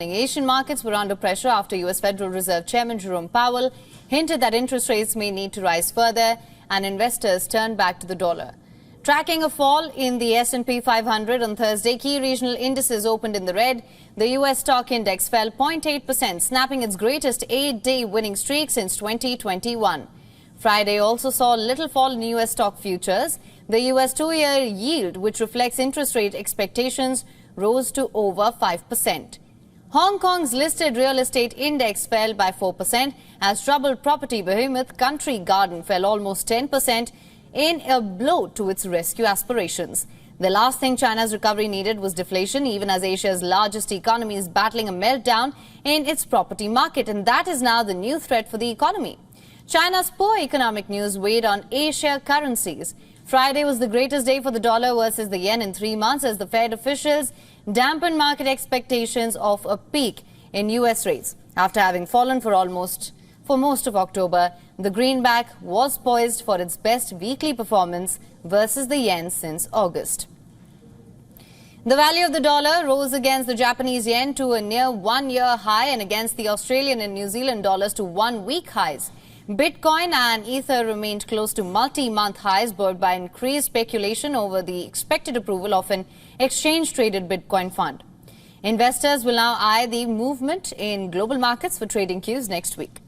Asian markets were under pressure after U.S. Federal Reserve Chairman Jerome Powell hinted that interest rates may need to rise further and investors turned back to the dollar. Tracking a fall in the S&P 500 on Thursday, key regional indices opened in the red. The U.S. stock index fell 0.8%, snapping its greatest 8-day winning streak since 2021. Friday also saw little fall in U.S. stock futures. The U.S. two-year yield, which reflects interest rate expectations, rose to over 5%. Hong Kong's listed real estate index fell by 4% as troubled property behemoth Country Garden fell almost 10% in a blow to its rescue aspirations. The last thing China's recovery needed was deflation, even as Asia's largest economy is battling a meltdown in its property market, and that is now the new threat for the economy. China's poor economic news weighed on Asia currencies. Friday was the greatest day for the dollar versus the yen in 3 months as the Fed officials dampened market expectations of a peak in U.S. rates. After having fallen for most of October, the greenback was poised for its best weekly performance versus the yen since August. The value of the dollar rose against the Japanese yen to a near one-year high and against the Australian and New Zealand dollars to one-week highs. Bitcoin and Ether remained close to multi-month highs, spurred by increased speculation over the expected approval of an exchange-traded Bitcoin fund. Investors will now eye the movement in global markets for trading cues next week.